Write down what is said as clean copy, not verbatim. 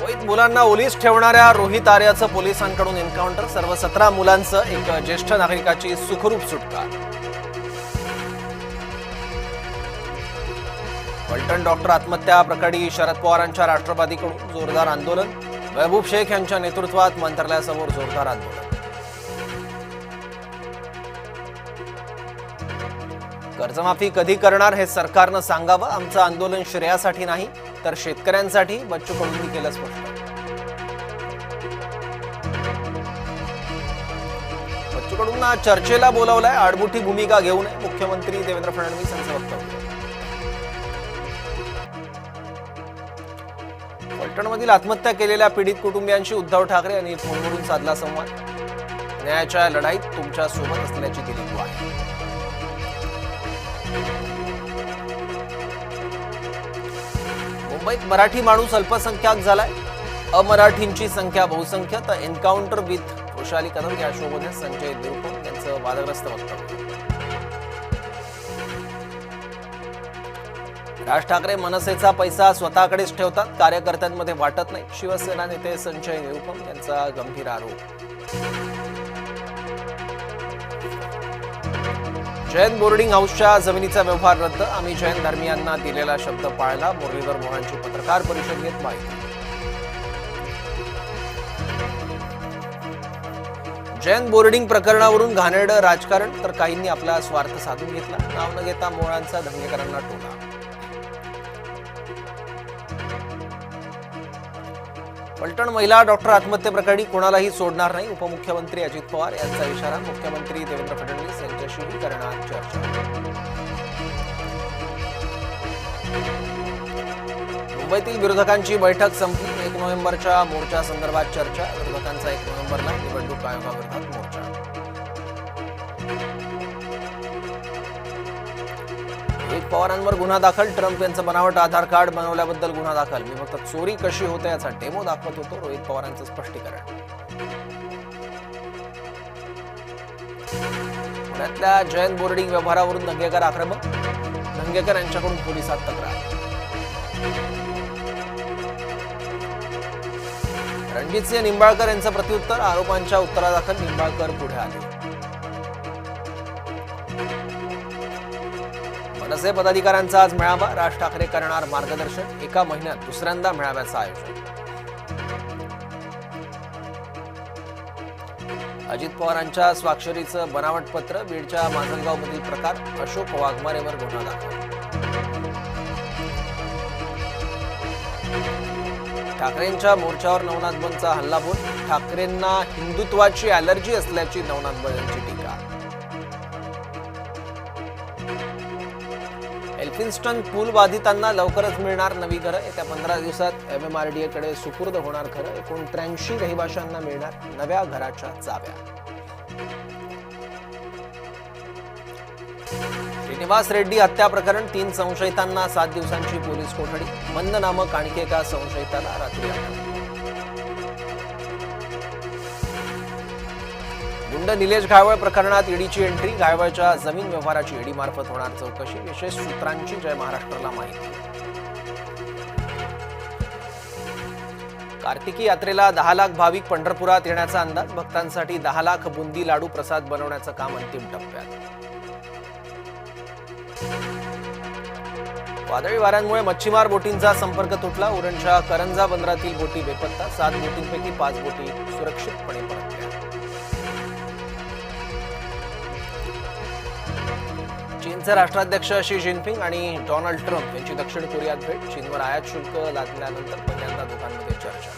अवैध मुलांना ओलीस ठेवणाऱ्या रोहित आर्याचं पोलिसांकडून एन्काउंटर. सर्व 17 मुलांचं एक ज्येष्ठ नागरिकाची सुखरूप सुटका. फलटण डॉक्टर आत्महत्या प्रकरणी शरद पवारांच्या राष्ट्रवादीकडून जोरदार आंदोलन. महबूब शेख यांच्या नेतृत्वात मंत्रालयासमोर जोरदार आंदोलन. कर्जमाफी कधी करणार हे सरकारनं सांगावं. आमचं आंदोलन श्रेयासाठी नाही तर शेतकऱ्यांसाठी, बच्चू कडूंनी केलं स्पष्ट. बच्चू कडूंना चर्चेला बोलावलंय. आडमुठी भूमिका घेऊ नये, मुख्यमंत्री देवेंद्र फडणवीस यांचं वक्तव्य. फलटणमधील आत्महत्या केलेल्या पीडित कुटुंबियांशी उद्धव ठाकरे यांनी फोनवरून साधला संवाद. न्यायाच्या लढाईत तुमच्या सोबत असल्याची दिली ग्वाही. मुंबईत मराठी माणूस अल्पसंख्याक झालाय, अमराठींची संख्या बहुसंख्य. तर एन्काउंटर विथ वैशाली कदम या शोमध्ये संजय निरुपम यांचं वादग्रस्त वक्तव्य. राज ठाकरे मनसेचा पैसा स्वतःकडेच ठेवतात, कार्यकर्त्यांमध्ये वाटत नाही. शिवसेना नेते संजय निरुपम यांचा गंभीर आरोप. जैन बोर्डिंग हाऊसच्या जमिनीचा व्यवहार रद्द. आम्ही जैन धर्मीयांना दिलेला शब्द पाळला. मुरलीधर मोहनांची पत्रकार परिषद घेत माहिती. जैन बोर्डिंग प्रकरणावरून घाणेरडं राजकारण, तर काहींनी आपला स्वार्थ साधून घेतला. नाव न घेता मोहनांचा दंगेकरांना टोला. फलटण महिला डॉक्टर आत्महत्येप्रकरणी कोणालाही सोडणार नाही. उपमुख्यमंत्री अजित पवार यांचा इशारा. मुख्यमंत्री देवेंद्र फडणवीस यांच्याशीही करणार चर्चा. मुंबईतील विरोधकांची बैठक संपली. 1 नोव्हेंबरच्या मोर्चा संदर्भात चर्चा. विरोधकांचा 1 नोव्हेंबरला निवडणूक आयोगाविरोधात मोर्चा. रोहित पवारांवर गुन्हा दाखल. ट्रम्प यांचं बनावट आधार कार्ड बनवल्याबद्दल गुन्हा दाखल. मी फक्त चोरी कशी होते याचा डेमो दाखवत होतो. रोहित पवारांचं स्पष्टीकरण. पुण्यातल्या जैन बोर्डिंग व्यवहारावरून दंगेकर आक्रमक. दंगेकर यांच्याकडून पोलिसात तक्रार. रणजितसिंह निंबाळकर यांचं प्रत्युत्तर. आरोपांच्या उत्तरादाखल निंबाळकर पुढे आले. मनसे पदाधिकाऱ्यांचा आज मेळावा. राज ठाकरे करणार मार्गदर्शन. एका महिन्यात दुसऱ्यांदा मेळाव्याचं आयोजन. अजित पवारांच्या स्वाक्षरीचं बनावट पत्र. बीडच्या माजलगावमधील प्रकार. अशोक वाघमारेवर गुन्हा दाखल. ठाकरेंच्या मोर्चावर नवनाथ बंगचा हल्लाबोल. ठाकरेंना हिंदुत्वाची ॲलर्जी असल्याची नवनाथ बंग यांची टीका. एल्फिन्स्टन पूल बाधितांना लवकरच मिळणार नवी घरं. येत्या 15 दिवसात MMRDA कडे सुपूर्द होणार घरं. 39 रहिवाशांना मिळणार नव्या घराच्या चाव्या. श्रीनिवास रेड्डी हत्या प्रकरण. 3 संशयितांना 7 दिवसांची पोलीस कोठडी. मंद नामक आणखी एका संशयिताला रात्री अटक. गुंड निलेश घायवळ प्रकरणात ईडीची एंट्री. घायवळच्या जमीन व्यवहाराची ईडी मार्फत होणार चौकशी. विशेष सूत्रांची जय महाराष्ट्राला माहिती. कार्तिकी यात्रेला 10 लाख भाविक पंढरपुरात येण्याचा अंदाज. भक्तांसाठी 10 लाख बुंदी लाडू प्रसाद बनवण्याचं काम अंतिम टप्प्यात. वादळी वाऱ्यांमुळे मच्छीमार बोटींचा संपर्क तुटला. उरणच्या करंजा बंदरातील बोटी बेपत्ता. 7 बोटींपैकी 5 बोटी सुरक्षितपणे परतल्या. चीनचे राष्ट्राध्यक्ष शी जिनपिंग आणि डोनाल्ड ट्रम्प यांची दक्षिण कोरियात भेट. चीनवर आयात शुल्क लादल्यानंतर पहिल्यांदा दोघांमध्ये चर्चा.